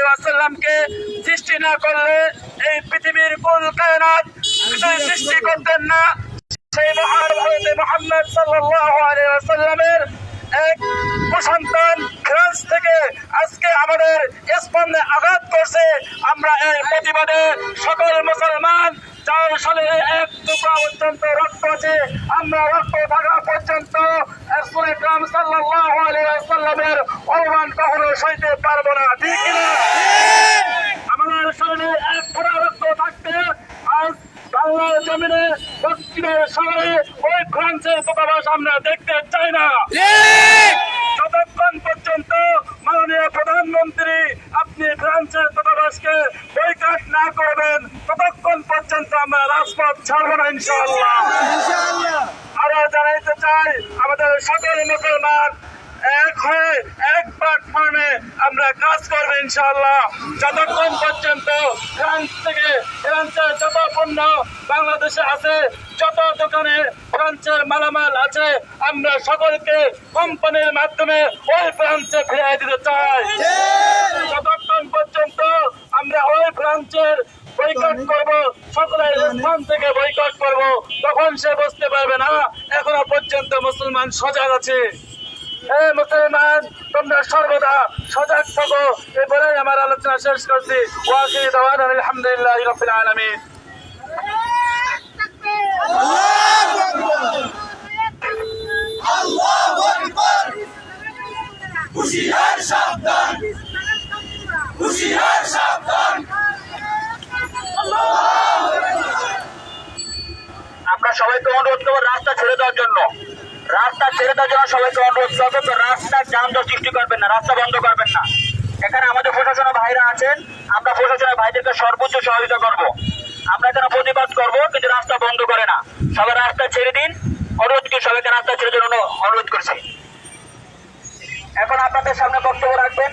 ওয়াসাল্লামকে সৃষ্টি না করলে এই পৃথিবীর কুল কায়নাত সৃষ্টি করতেন না। সেই মহান হযরত মুহাম্মদ সাল্লাল্লাহু আলাইহি ওয়াসাল্লামের এক সন্তান ফ্রান্স থেকে আজকে আমাদের স্পন্দে আঘাত করছে। আমরা এই প্রতিবাদে সকল মুসলমান যার সালে এক টুকরা পর্যন্ত রক্ত আছে, আমরা রক্ত থাকা পর্যন্ত রাসূল আকরাম সাল্লাল্লাহু আলাইহি ওয়াসাল্লামের অপমান কখনো সইতে পারবো না, ঠিক কিনা? আমাদের শরীরে এক ফোঁটা রক্ত থাকতে আজ বাংলার জমিনে দক্ষিণের শহরে ওই ফ্রান্সের দূতাবাস আমরা দেখতে চাই না। যতক্ষণ পর্যন্ত মাননীয় প্রধানমন্ত্রী আপনি ফ্রান্সের দূতাবাসকে বয়কট না করবেন ততক্ষণ পর্যন্ত আমরা রাজপথ ছাড়বো না ইনশাআল্লাহ। আরো জানাইতে চাই আমাদের সকল মুসলমান এক হয়ে এক প্ল্যাটফর্মে আমরা কাজ করবো ইনশাআল্লাহ। যতক্ষণ পর্যন্ত ফ্রান্সের যত পণ্য বাংলাদেশে আছে, যত দোকানে ফ্রান্সের মালামাল আছে, আমরা সকলকে কোম্পানির মাধ্যমে ওই ফ্রান্সে ফিরিয়ে দিতে চাই। যতক্ষণ পর্যন্ত আমরা ওই ফ্রান্সের বয়কট করবো, সকলের স্থান থেকে বয়কট করবো, তখন সে বুঝতে পারবে না এখনো পর্যন্ত মুসলমান সজাগ আছে। মুসলমান তোমরা সর্বদা সজাগ থাকো। এরপরে আমার আলোচনা শেষ করছি। ওয়াকিল দাওয়ানা আলহামদুলিল্লাহি রাব্বিল আলামিন। আল্লাহু আকবার। হুশিয়ার সাবধান, হুশিয়ার সাবধান। আমরা সবাইকে অনুরোধ করবো রাস্তা ছেড়ে দেওয়ার জন্য, রাস্তা ছেড়ে দেওয়ার জন্য সবাইকে অনুরোধ করবো। তো রাস্তার যানজট সৃষ্টি করবেন না, রাস্তা বন্ধ করবেন না। এখানে আমাদের প্রশাসনের ভাইরা আছেন, আমরা প্রশাসনের ভাইদেরকে সর্বোচ্চ সহযোগিতা করবো। আমরা এখানে প্রতিবাদ করবো, কিন্তু রাস্তা বন্ধ করে না। সবাই রাস্তা ছেড়ে দিন, অনুরোধ করে সবাইকে রাস্তা ছেড়ে দেওয়ার অনুরোধ করছি। এখন আপনাদের সামনে বক্তব্য রাখবেন,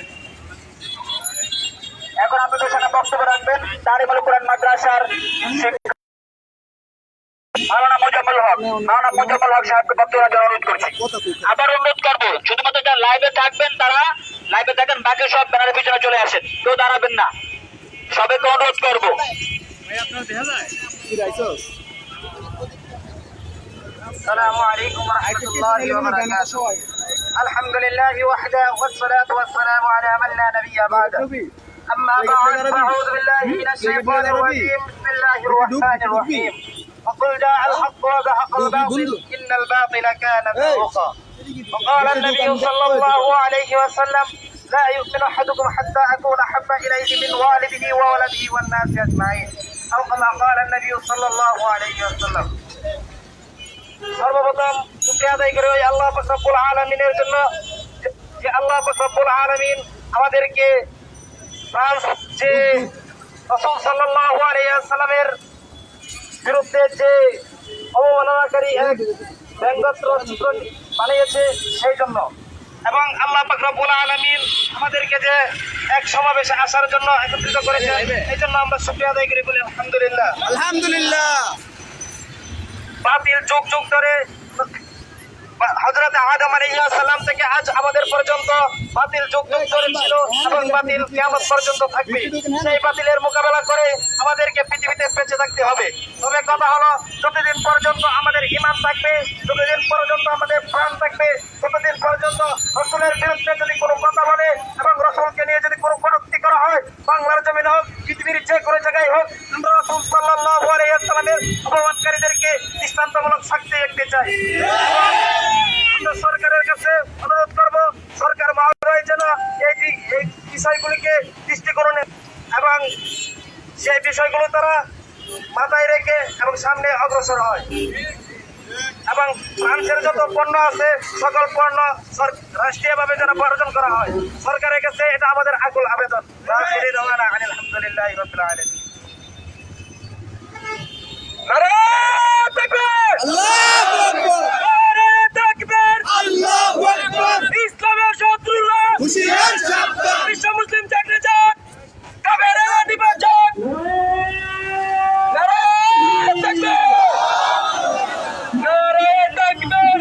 দারিমুল কুরআন মাদ্রাসার মাওলানা মুজাম্মেল হক সাহেবকে বক্তব্য রাখার অনুরোধ করছি। আবার অনুরোধ করবো, শুধুমাত্র যারা লাইভে থাকবেন তারা লাইভে থাকেন, বাকি সব ব্যানারের পিছনে চলে আসেন, কেউ দাঁড়াবেন না। সবাইকে অনুরোধ করবো। আসসালামু আলাইকুম ওয়া রাহমাতুল্লাহি ওয়া বারাকাতুহু। আলহামদুলিল্লাহি ওয়াহদা ওয়াসসালাতু ওয়াসসালামু আলা মান লা নাবিয়্যা বা'দা। أما بعد فأعوذ بالله من الشيطان الرجيم. بسم الله الرحمن الرحيم. وقل جاء الحق وزهق الباطل إن الباطل كان زهوقا. وقال النبي صلى الله عليه وسلم لا يؤمن أحدكم حتى أكون أحب إليه من والده وولده والناس أجمعين أو كما قال النبي صلى الله عليه وسلم. সর্বপ্রথম শুকরিয়া আদায় করি ওই আল্লাহ পাক রব্বুল আলামিনের জন্য, যে আল্লাহ পাক রব্বুল আলামিন আমাদেরকে যে রাসূল সাল্লাল্লাহু আলাইহি ওয়াসাল্লামের বিরুদ্ধে যে অবমাননাকারী এক ব্যঙ্গাত্মক চিত্র বানিয়েছে সেই জন্য, এবং আল্লাহ পাক রব্বুল আলামিন আমাদেরকে যে এক সমাবেশে আসার জন্য একত্রিত করেছে, এই জন্য আমরা শুকরিয়া আদায় করি, বলি আলহামদুলিল্লাহ। আলহামদুলিল্লাহ। বাতিল যুগ যুগ ধরে হযরত আদম আলাইহিস সালাম থেকে আজ আমাদের পর্যন্ত বাতিল যুগ যুগ ধরে ছিল এবং বাতিল কিয়ামত পর্যন্ত থাকবে। সেই বাতিলের মোকাবেলা করে আমাদেরকে পৃথিবীতে বেঁচে থাকতে হবে। তবে কথা হলো, যতদিন পর্যন্ত আমাদের ঈমান থাকবে, যতদিন পর্যন্ত আমাদের প্রাণ থাকবে, ততদিন পর্যন্ত রাসূলের বিরুদ্ধে যদি কোনো কথা বলে এবং রাসূলকে নিয়ে যদি কোনো কটূক্তি করা হয়, বাংলার জমিনে হোক পৃথিবীর যে কোনো জায়গায় হোক, আমরা রাসূল সাল্লাল্লাহু আলাইহি ওয়াসাল্লামের অপমানকারীদেরকে দৃষ্টান্তমূলক শাস্তি দেখতে চাই। আমরা সরকারের কাছে অনুরোধ করব, সরকার মহোদয় যেন এই বিষয়গুলিকে দৃষ্টিকোণে এবং সেই বিষয়গুলো তারা মাথায় রেখে এবং সামনে অগ্রসর হয়, এবং ফ্রান্সের যত পণ্য আছে সকল পণ্য রাষ্ট্রীয়ভাবে যেন বর্জন করা হয়। সরকারের কাছে এটা আমাদের আকুল আবেদন। আলহামদুলিল্লাহি রাব্বিল আলামিন। নারায়ে তাকবীর, আল্লাহু আকবার, নারায়ে তাকবীর, আল্লাহু আকবার। ইসলামের শত্রুরা হুশিয়ার সাবধান, বিশ্ব মুসলিম চাকরি যাক, কাফেরের দিবা যাক। নারায়ে তাকবীর, নারায়ে তাকবীর।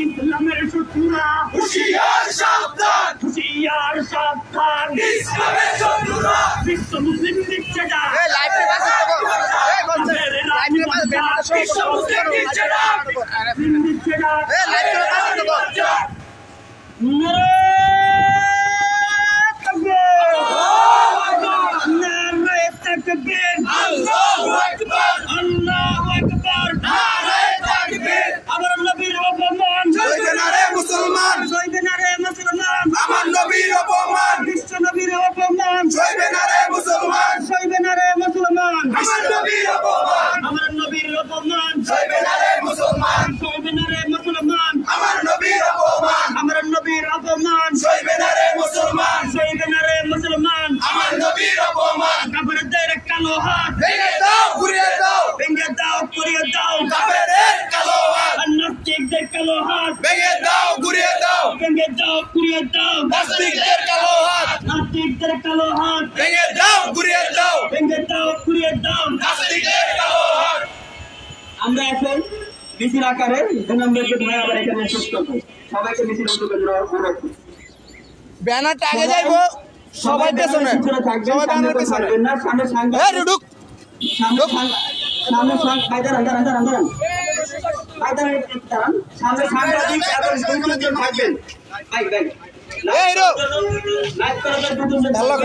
ইসলামের শত্রুরা হুশিয়ার সাবধান, হুশিয়ার সাবধান। ডাক ইসলামের শত্রুরা বিশ্ব মুসলিম দিচ্ছে ডাক বিশ্ব মুসলিম দিচ্ছে ডাক দিচ্ছে ডাক নারায়ে তাকবীর আল্লাহু আকবার আল্লাহু আকবার নারায়ে তাকবীর আমার নবীর অপমান চলবে না রে মুসলমান চলবে না রে মুসলমান আমার নবীর অপমান বিশ্ব নবীর অপমান চলবে না রে মুসলমান চলবে না রে মুসলমান আমার নবীর অপমান আমার নবীর অপমান চলবে না রে মুসলমান চলবে না রে মুসলমান আমার নবীর অপমান আমার নবীর অপমান চলবে না রে মুসলমান চলবে না রে মুসলমান আমার নবীর অপমান কাফেরদের কালো হাত ভেঙে দাও ঘুরিয়ে দাও ভেঙে দাও পুড়িয়ে দাও কাফেরের কালো হাত আর নাস্তিকদের কালো হাত ভেঙে দাও ঘুরিয়ে দাও ভেঙে দাও পুড়িয়ে দাও নাস্তিকদের কালো হাত নাস্তিকদের কালো হাত ভেঙে দাও ঘুরিয়ে দাও ভেঙে দাও পুড়িয়ে দাও নাস্তিকদের কালো হাত আমরা এখন মিছিল আকারে ধন্যবাদ ভাই আবার এখানে শেষ করবো সবাইকে মিছিল অনুরোধ ব্যানারটা আগে যাইবো সবাই পেছনে সবাই ব্যানার পেছনে সামনে সামনে এই রুডুক সামনে সামনে সামনে সাংবাদিক এবং দুজন থাকবেন ভাই ভাই এই হিরো লাইভ করার দুজন আল্লাহ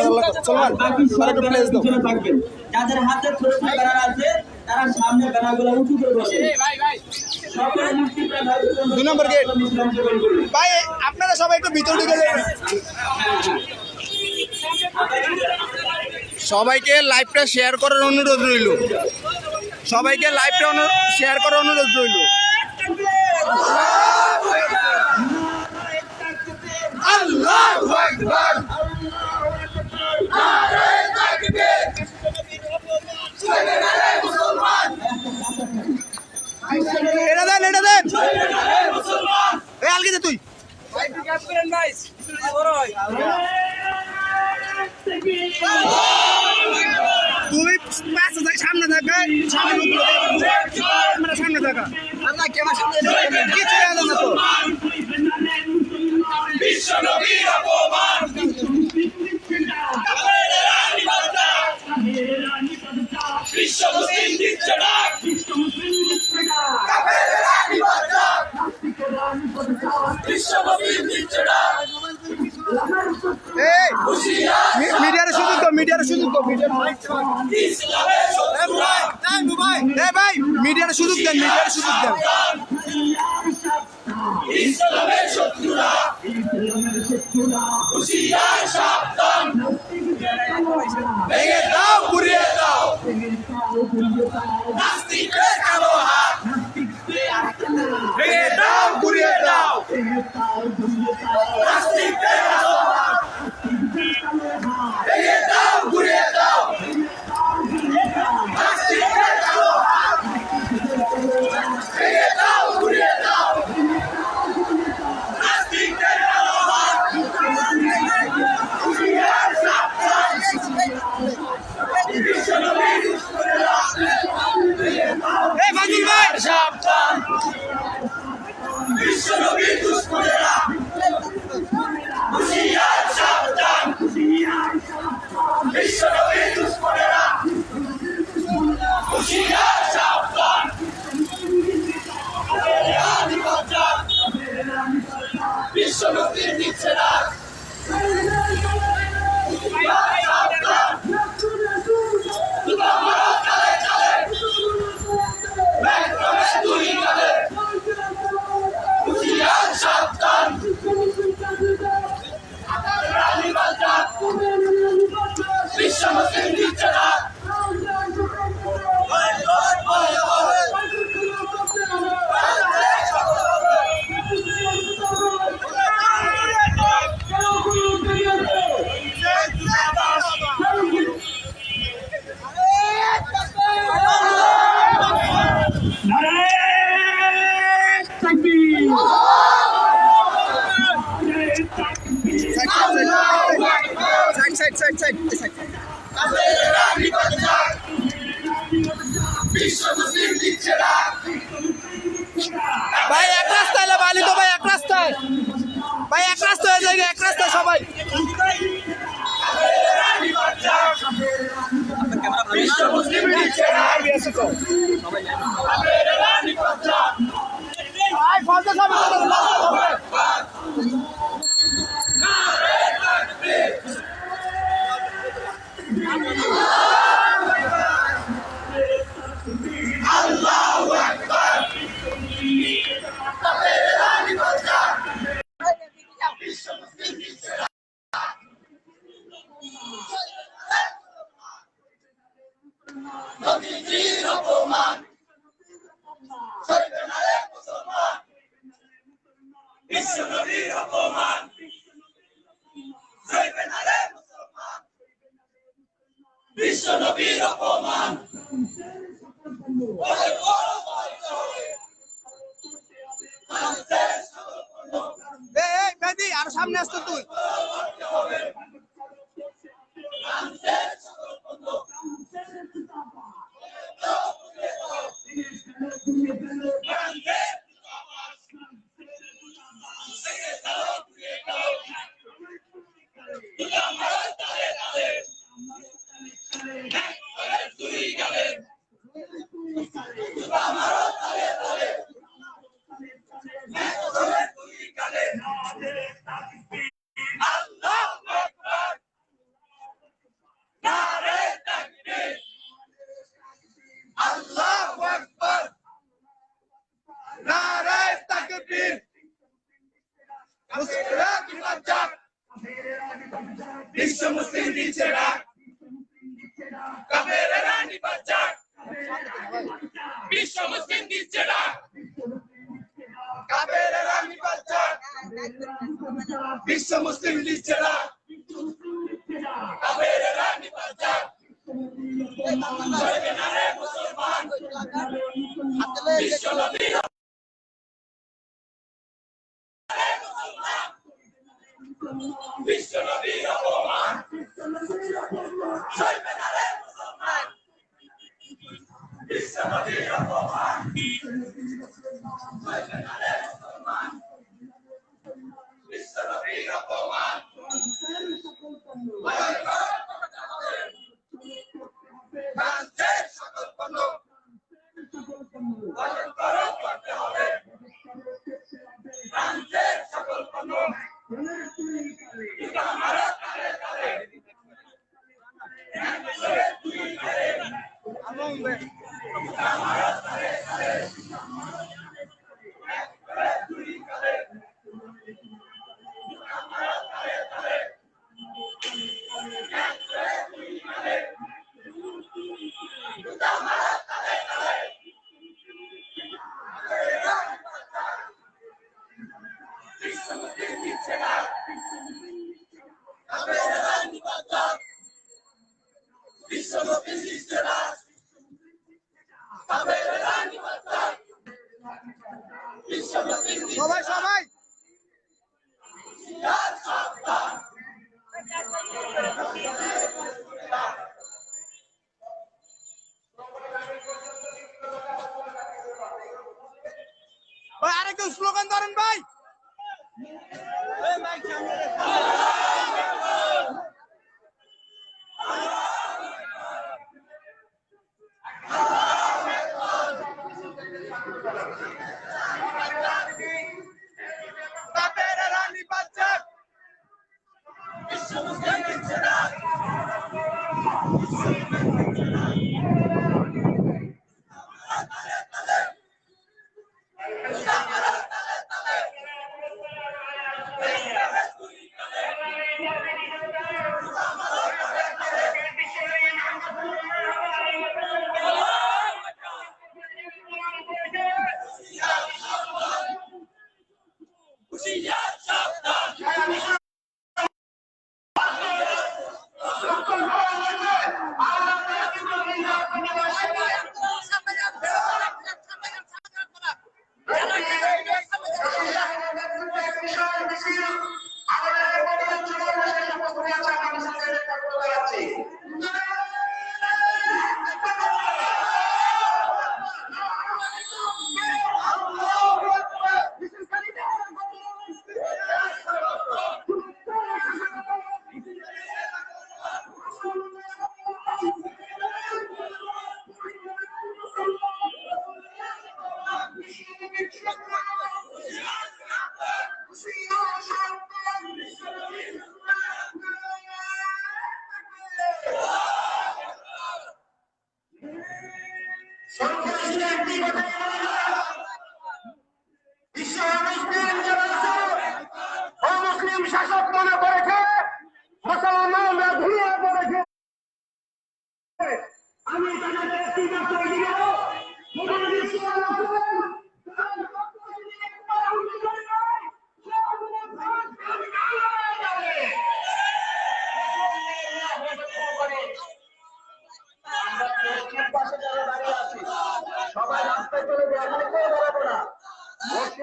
চল বাকি সবাই আরেকটা প্লেস দাও পিছনে থাকবেন যাদের হাতে ছোট ছোট ব্যানার আছে তারা সামনে ব্যানারগুলো উঁচু করে বসে সকলে মুক্তি প্রার্থী 2 নম্বর গেট ভাই আপনারা সবাই একটু ভিতরে ঢুকে যাবেন সবাইকে লাইভটা শেয়ার করার অনুরোধ রইল সবাইকে লাইভটা শেয়ার করার অনুরোধ রইল আল্লাহু আকবার নারায়ে তাকবীর চলবে না রে মুসলমান এটা দেন চলবে না রে মুসলমান এই আলকে দে তুই তুই পাশে থাক সামনে থাক সামনে থাকা কিছু জানা না তো বিশ্ব নবীর অপমান কাফেরের আনিবাদা বিশ্ব মুসলিম দিচ্ছে ডাক কাফেরের আনিবাদা বিশ্ব মুসলিম দিচ্ছে ডাক এই হুশিয়ার মিডিয়ার সুযোগ দাও ইসলামের শত্রুরা এই ভাই মিডিয়ার সুযোগ দেন ইসলামের শত্রুরা হুশিয়ার সাবধান ভেঙে দাও ঘুরিয়ে দাও নাস্তিকের কালো হাত ভেঙে দাও ঘুরিয়ে দাও নাস্তিকের কালো হাত ভেঙে দাও ঘুরিয়ে দাও নাস্তিকের কালো হাত ভেঙে দাও ঘুরিয়ে দাও নাস্তিকের কালো হাত হুশিয়ার সাবধান বিশ্ব নবীর দুশমনেরা এই ফাজিল ভাই সাবধান বিশ্ব নবীর দুশমনেরা হুশিয়ার সাবধান বিশ্ব নবীর দুশমনেরা হুশিয়ার সাবধান বিশ্ব মুসলিম দিচ্ছে না হুশিয়ার সাবধান তোমারা চালে চালে ব্যাকরণে দুই গালে হুশিয়ার সাবধান বিশ্ব মুসলিম দিচ্ছে না সাইড বিশ্ব মুসলিম দিচ্ছে না ভাই এক রাস্তায় এলে বালি তো ভাই এক রাস্তায় হয়ে যায় এক রাস্তায় সবাই দিচ্ছে ডাক কাবের রানী পাঞ্জাব নারে তাকবীর আল্লাহু আকবার কাবের রানী পাঞ্জাব বিশ্ব মুসলিম দিচ্ছে ডাক নবীজির অপমান সইবে না রে মুসলমান বিশ্ব নবীর অপমান সইবে না রে মুসলমান বিশ্ব নবীর অপমান ওরে বড় ভয় চলে মানুষের সকল পণ্য এই বেদি আর সামনে আসতো তুই করতে হবে মানুষের সকল পণ্য আল্লাহু আকবার নারে তাকবীর মুসলিম পাঞ্জাব বিশ্ব মুসলিম দিচ্ছে ডাক কাবের রানী পাঞ্জাব বিশ্ব মুসলিম দিচ্ছে ডাক কাবের রানী পাঞ্জাব বিশ্ব মুসলিম দিচ্ছে ডাক কাবের রানী পাঞ্জাব সইবে না রে মুসলমান বিশ্ব নবীর বিশ্ব নবীর অপমান সইবে না রে মুসলমান বিশ্ব নবীর অপমান সইবে না রে মুসলমান বিশ্ব নবীর অপমান ফ্রান্সের সকল পণ্য বর্জন করতে হবে ফ্রান্সের সকল পণ্য সবাই সবাই ভাই আরেকজন স্লোগান ধরেন ভাই কাবের রানী পাঞ্জাব বিশ্ব মুসলিম দিচ্ছে ডাক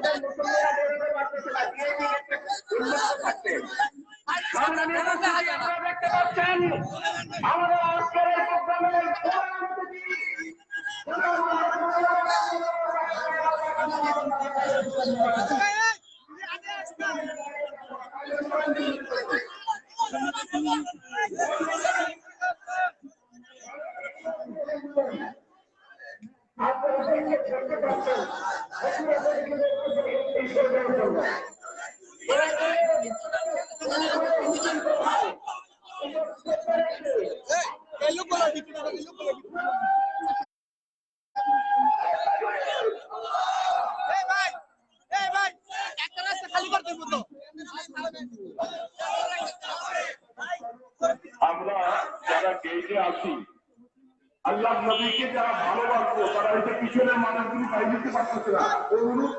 মসজিদের মুসল্লিরা বেরোতে পারতেছে না, ভিআইপি গেটটা উন্মুক্ত থাকতে। সংগ্রামী উপস্থিতি, আপনারা দেখতে পাচ্ছেন আমাদের আজকের এই প্রোগ্রামের প্রধান অতিথি আমরা যারা গেইটে আছি, আল্লাহ নবীকে যারা ভালোবাসবো তারা এই যে পিছনের মানুষগুলি গাই দিতে পারতেছে না। অনুরোধ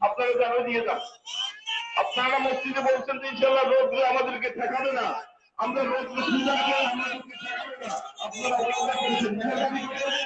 আপনারা জানাই দিয়ে যান। আপনারা মসজিদে বলছেন যে ইনশাল্লাহ রোদ আমাদেরকে ঠেকাবে না, আমরা রোদ আমাদেরকে ঠেকাবে না। আপনারা ওয়াদা করেছেন, মেহরবানি করে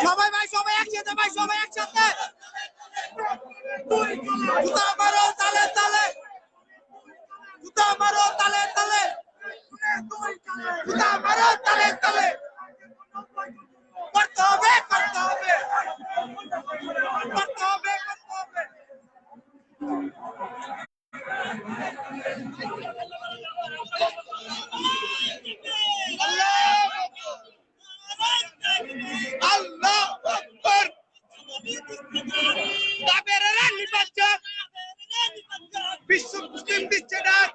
সবাই ভাই, সবাই একসাথে ভাই, সবাই একসাথে। জুতা মারো তালে তালে, জুতা মারো তালে তালে, জুতা মারো তালে তালে। করতে হবে, করতে হবে, করতে হবে, করতে হবে। আল্লাহু আকবার। কাফেররা নিপাচ্ছে, বিশ্ব মুসলিম দিচ্ছে ডাক।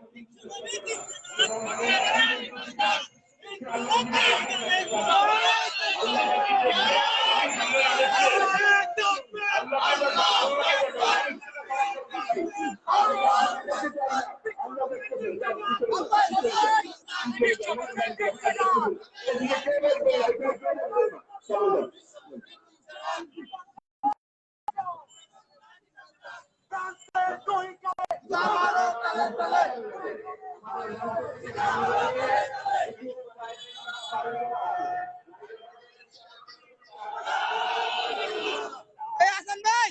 এই হাসান ভাই,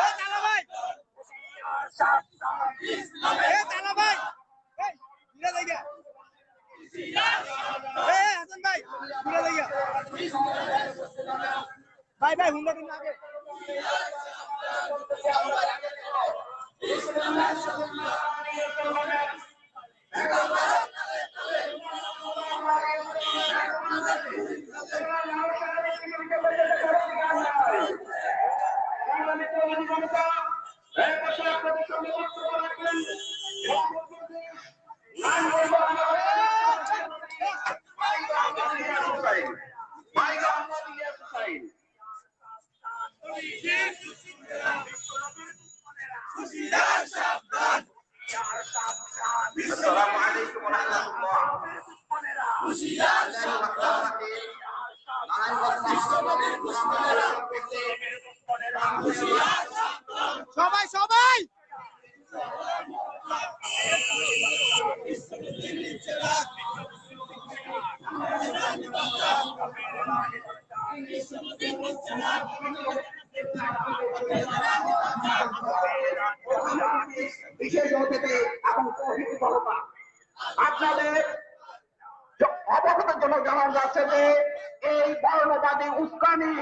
এই তালা ভাই, এই তালা ভাই, এই ঘুরে দেখা, এই হাসান ভাই ঘুরে দেখা, ভাই ভাই হুন্ডা দিন আগে। Assalamualaikum warahmatullahi wabarakatuh. সবাই সবাই বিশেষ অতিথি এবং প্রকৃতি জনতা, আপনাদের অবগতের জন্য জানানো যাচ্ছে যে এই বর্ণবাদী উস্কানি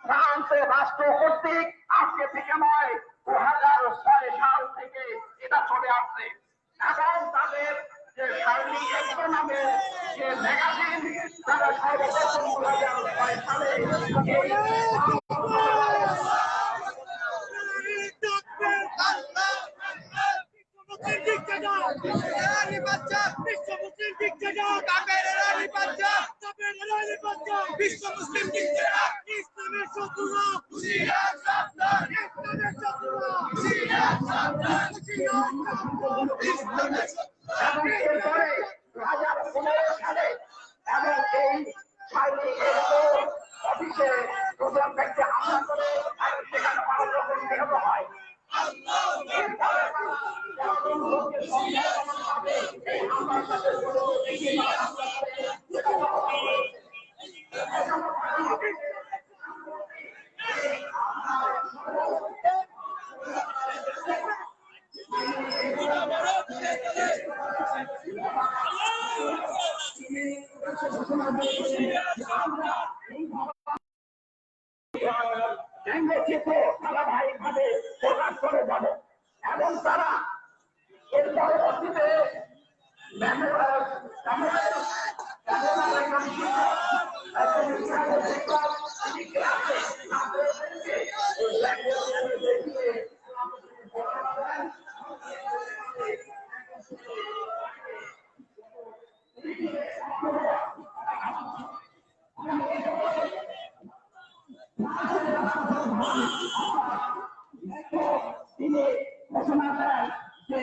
ফ্রান্সের রাষ্ট্র কর্তৃক আজকে থেকে নয় 2006 সাল থেকে এটা চলে আসছে এবং তাদের যে শারীরিক একতা নামের যে ম্যাগাজিন তারা সর্বপ্রথম 2006 সালে বিশ্ব মুসলিম ইসলামের শত্রুরা ইসলামের শত্রুরা এবং এরপরে 2015 সালে এবং এই শারীরিক অফিসে দুজন ব্যক্তি হামলা করে এবং সেখানে 12 জন নিহত হয়। চিত্র ধারাবাহিকভাবে প্রকাশ করে যাবে এবং তারা এর পরবর্তীতে তিনি ঘোষণা দেন যে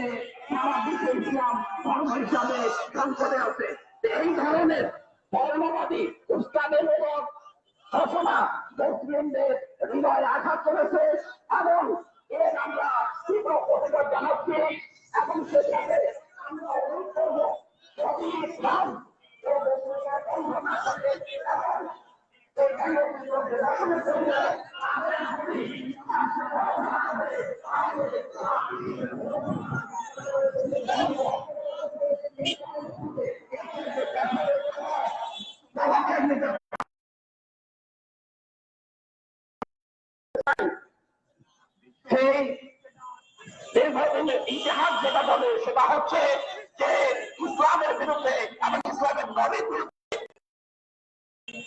সারা বিশ্বে ইসলাম ধর্ম হিসাবে সংসদে আছে। এই ধরনের বর্ণবাদী উস্কানিমূলক ঘোষণা মুসলিমদের হৃদয়ে আঘাত করেছে এবং এর আমরা তীব্র প্রতিবাদ জানাচ্ছি এবং সেখানে আমরা অনুরোধ করব যদি ইসলাম ও মুসলিমের বন্ধ না করে এবং সেই ইতিহাস যেটা বলে সেটা হচ্ছে যে ইসলামের বিরুদ্ধে এবং ইসলামের নবীর বিরুদ্ধে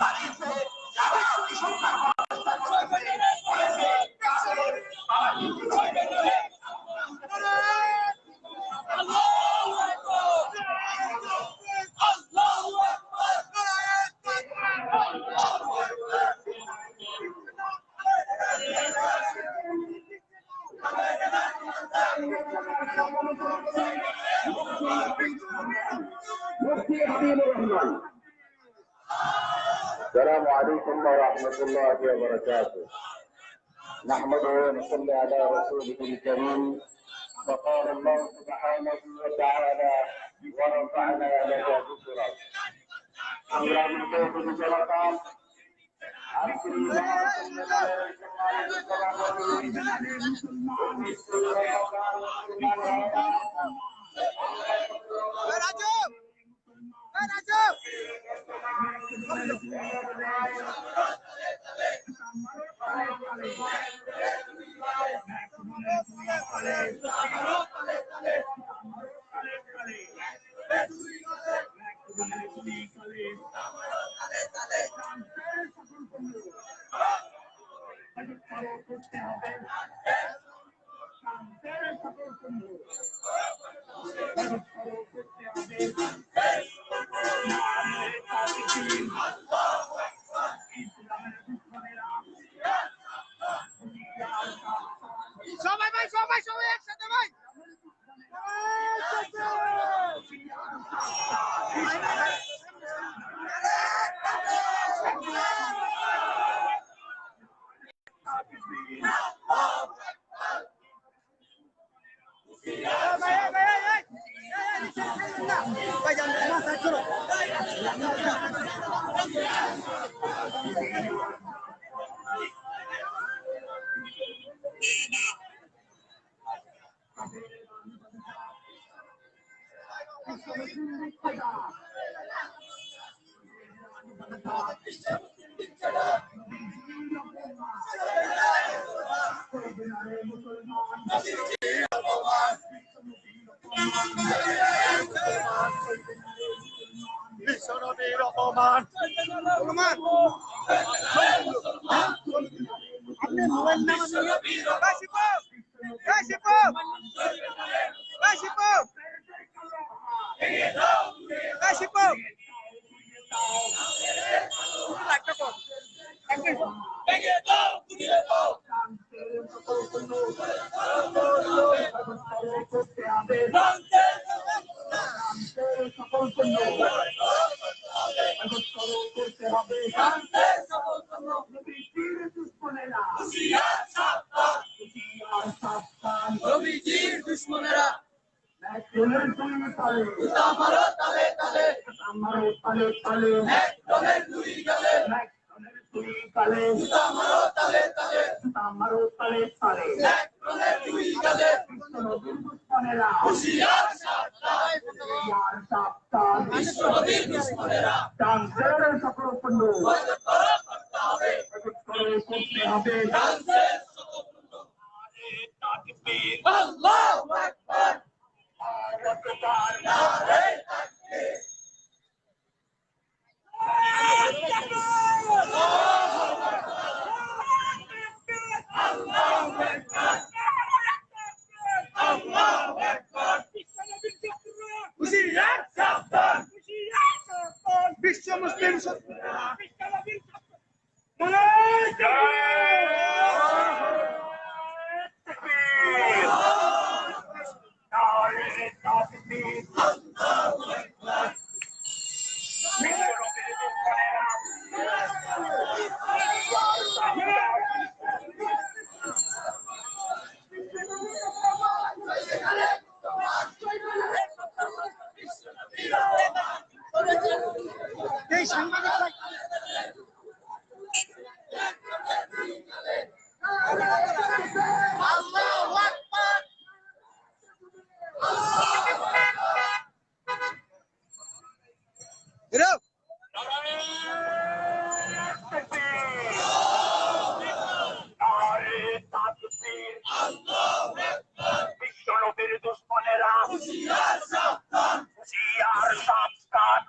দাঁড়িয়েছে যারা বিসংখ্যার চেষ্টা করেছে السلام عليكم ورحمة الله وبركاته. نحمده ونصلي على رسوله الكريم. فقال الله سبحانه وتعالى ورفعنا لك ذكرك. আমরা মধ্যে জনতাম সবাই একসাথে ভাই বিশ্বনবীর অপমান বিশ্ব মুসলিম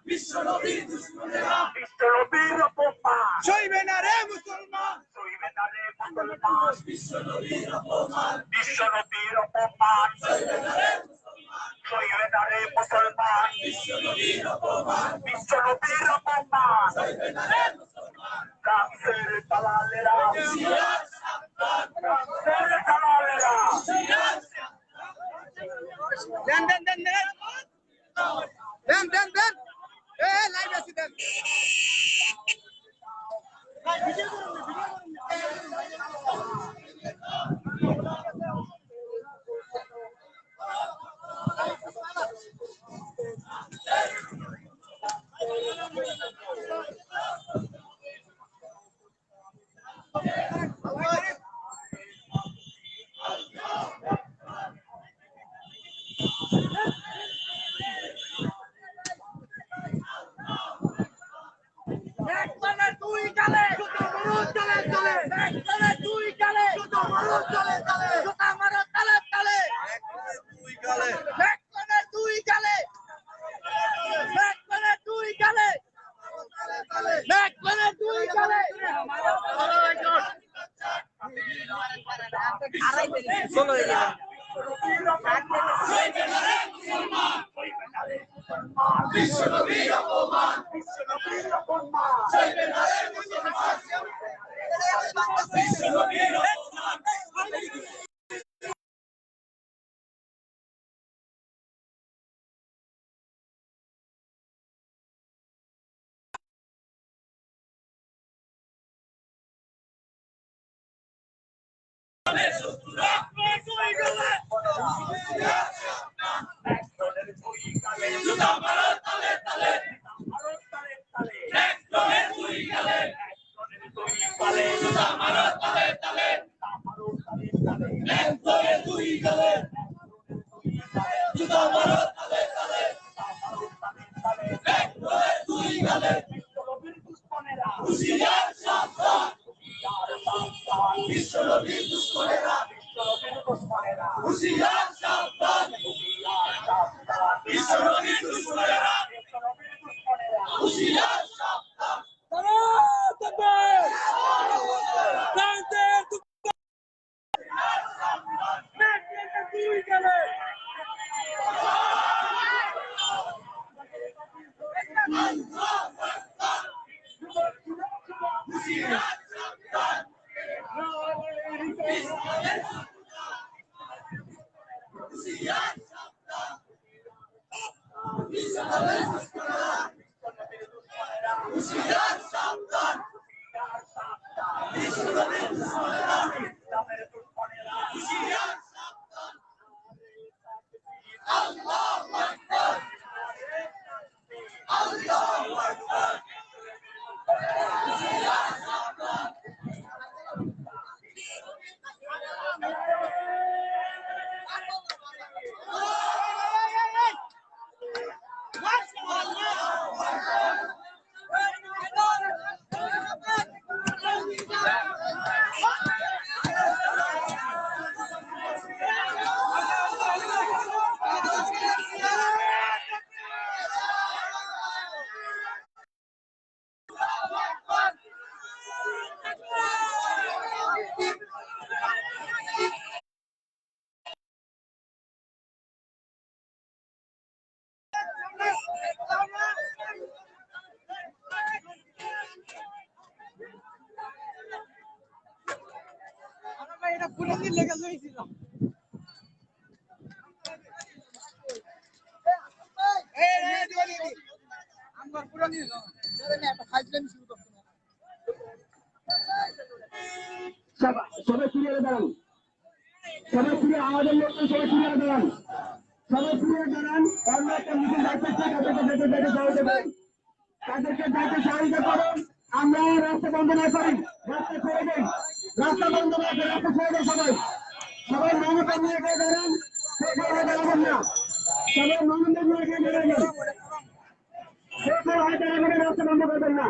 বিশ্বনবীর দুশ্মনেরা বিশ্বনবীর অপমান সইবে না রে মুসলমান, সইবে না রে মুসলমান, বিশ্বনবীর অপমান সইবে না রে মুসলমান, বিশ্বনবীর অপমান কাফের দালালেরা, কাফের দালালেরা দেন দেন দেন দেন দেন দেন দেন লাইভ আছে দেন। সবাই ফিরে দাঁড়ান, সবাই ফিরে আমাদের লোকজন সবাই ফিরে দাঁড়ান, সবাই ফিরে দাঁড়ান। আমরা একটা মিছিল ডাকতেছি, তাদেরকে যাইতে সহায়তা করুন। আমরা রাস্তা বন্ধ না করি, রাস্তা ছেড়ে দেই, রাস্তা বন্ধ না করে রাস্তা ছেড়ে দেয়। সবাই সবাই মমতা নিয়ে গিয়ে দাঁড়ান, সেখানে দাঁড়াবেন না, সবাই মমতা নিয়ে গিয়ে দাঁড়াবেন, সেখানে দাঁড়াবেন, রাস্তা বন্ধ করবেন না।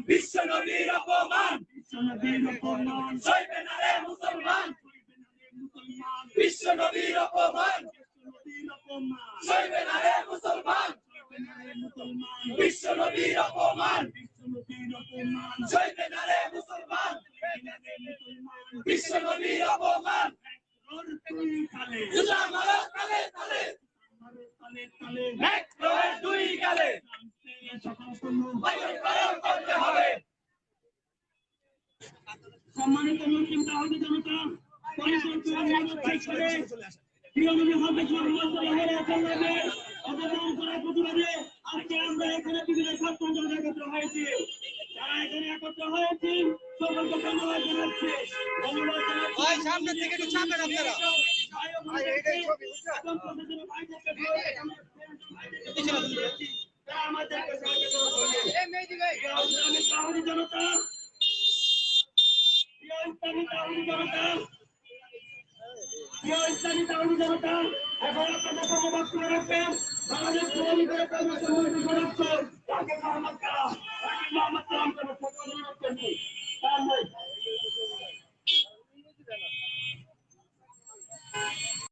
বিশ্বনবীর অপমান, বিশ্বনবীর অপমান, সইবে না রে মুসলমান, বিশ্বনবীর অপমান, সইবে না রে মুসলমান, বিশ্বনবীর অপমান, সইবে না রে মুসলমান, বিশ্বনবীর অপমান, ইসলাম আলো তালে তালে, মেট্রোয়ের দুই গালে করতে হবে। সম্মানিত মুসলিম তাওহীদ জনতা, প্রতিবাদে আজকে আমরা এখানে বিভিন্ন ছাত্র আন্দোলন একত্র হয়েছি। যারা এখানে একত্র হয়েছি সকলকে ধন্যবাদ জানাচ্ছি। ধন্যবাদ জানাচ্ছি। আমাদেরকে সাহায্য জনতা ইসলামী তাওহীদ জনতা এখন আপনাদের সংবাদ করে রাখবেন বাংলাদেশ তৈরি করে কর্মসূচি সদস্য তাকে মোহাম্মদ কালাম তাকে মোহাম্মদ কালাম করে ফটো অনুরোধ করছি তার